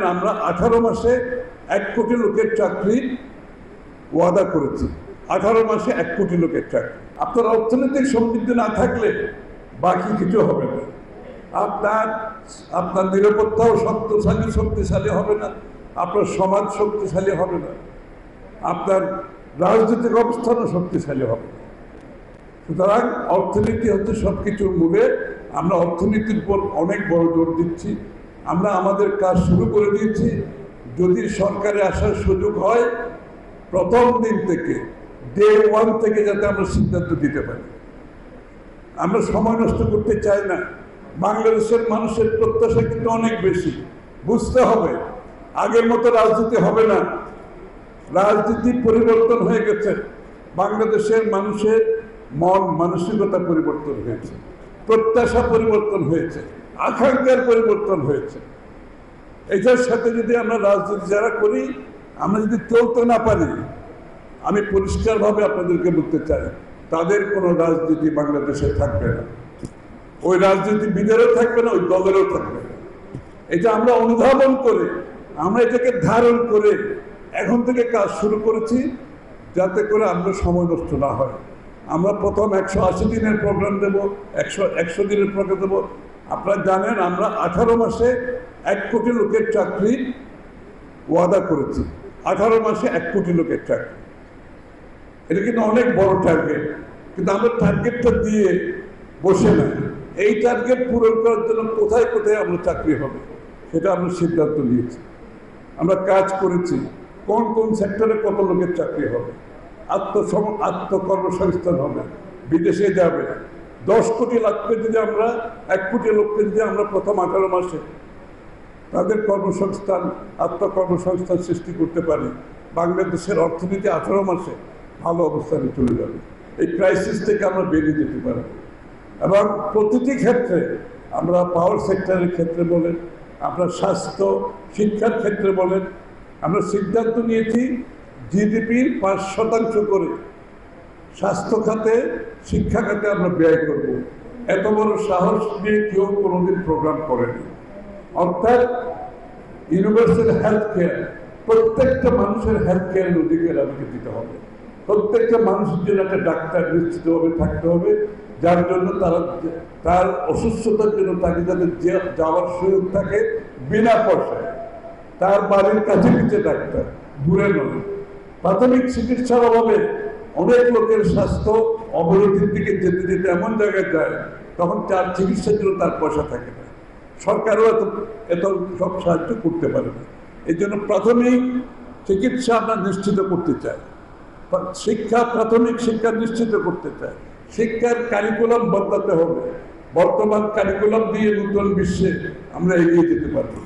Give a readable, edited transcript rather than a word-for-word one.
আমরা 18 মাসে 1 কোটি লোকের চাকরি ওয়াদা করেছি। 18 মাসে 1 কোটি লোকের চাকরি। আপনার অর্থনৈতিক সমৃদ্ধি না থাকলে বাকি কিছু হবে না। আপনার নিরাপত্তাও শক্তিশালী হবে না, আপনার সমাজ শক্তিশালী হবে না, আপনার রাজনৈতিক অবস্থানও শক্তিশালী হবে না। সুতরাং অর্থনীতি হচ্ছে সবকিছুর মূলে। আমরা অর্থনীতির উপর অনেক বড় জোর দিচ্ছি। আমরা আমাদের কাজ শুরু করে দিয়েছি। যদি সরকারে আসার সুযোগ হয়, প্রথম দিন থেকে ডে 1 থেকে যাতে আমরা সিদ্ধান্ত দিতে পারি। আমরা সময় নষ্ট করতে চাই না। বাংলাদেশের মানুষের প্রত্যাশা কিন্তু অনেক বেশি। বুঝতে হবে, আগের মতো রাজনীতি হবে না। রাজনীতি পরিবর্তন হয়ে গেছে। বাংলাদেশের মানুষের মন মানসিকতা পরিবর্তন হয়েছে, প্রত্যাশা পরিবর্তন হয়েছে, আকাঙ্ক্ষার পরিবর্তন হয়েছে। এটার সাথে যদি আমরা রাজনীতি যারা করি, আমরা যদি চলতে না পারি, আমি পরিষ্কারভাবে আপনাদেরকে বলতে চাই, তাদের কোনো রাজনীতি বাংলাদেশে থাকবে না। ওই রাজনীতিবিদেরও থাকবে না, ওই দলেরও থাকবে না। এটা আমরা অনুধাবন করে, আমরা এটাকে ধারণ করে এখন থেকে কাজ শুরু করেছি, যাতে করে আমরা সময় নষ্ট না হয়। আমরা প্রথম 180 দিনের প্রোগ্রাম দেবো, 100 দিনের প্রোগ্রাম দেবো। আপনারা জানেন আমরা 18 মাসে 1 কোটি লোকের চাকরি ওয়াদা করেছি। 18 মাসে 1 কোটি লোকের চাকরি, এটা কিন্তু অনেক বড় টার্গেট। কিন্তু আমরা টার্গেটটা দিয়ে বসে না। এই টার্গেট পূরণ করার জন্য কোথায় কোথায় আমরা চাকরি হবে সেটা আমরা সিদ্ধান্ত নিয়েছি। আমরা কাজ করেছি কোন কোন সেক্টরে কত লোকের চাকরি হবে, আত্মকর্মসংস্থান হবে, বিদেশে যাবে। 10 কোটি লোককে যদি আমরা 1 কোটি লোককে যদি আমরা প্রথম 18 মাসে তাদের কর্মসংস্থান, আত্মকর্মসংস্থান সৃষ্টি করতে পারি, বাংলাদেশের অর্থনীতি 18 মাসে ভালো অবস্থানে চলে যাবে। এই ক্রাইসিস থেকে আমরা বেরিয়ে যেতে পারব। এবং প্রতিটি ক্ষেত্রে আমরা পাওয়ার সেক্টরের ক্ষেত্রে বলেন, আমরা স্বাস্থ্য শিক্ষার ক্ষেত্রে বলেন, আমরা সিদ্ধান্ত নিয়েছি জিডিপির 5% করে স্বাস্থ্য খাতে, শিক্ষা খাতে আমরা ব্যয় করব। এত বড় সাহস নিয়ে কেউ কোনোদিন প্রোগ্রাম করেনি। অর্থাৎ ইউনিভার্সাল হেলথ কেয়ার, প্রত্যেকটা মানুষের হেলথ কেয়ারের অধিকার আমাকে দিতে হবে। প্রত্যেকটা মানুষের জন্য একটা ডাক্তার নিশ্চিতভাবে থাকতে হবে, যার জন্য তার অসুস্থতার জন্য তাকে যাতে যাওয়ার সুযোগ থাকে বিনা পয়সায়, তার বাড়ির কাছে পিছে ডাক্তার, দূরে নয়। প্রাথমিক চিকিৎসার অভাবে অনেক লোকের স্বাস্থ্য অবনতির দিকে যেতে যেতে এমন জায়গায় যায়, তখন তার চিকিৎসার জন্য তার পয়সা থাকে না। সরকারও এত সব সাহায্য করতে পারে না। এই জন্য প্রাথমিক চিকিৎসা আমরা নিশ্চিত করতে চাই। শিক্ষা, প্রাথমিক শিক্ষা নিশ্চিত করতে চাই। শিক্ষার কারিকুলাম বদলাতে হবে। বর্তমান কারিকুলাম দিয়ে নতুন বিশ্বে আমরা এগিয়ে যেতে পারবো।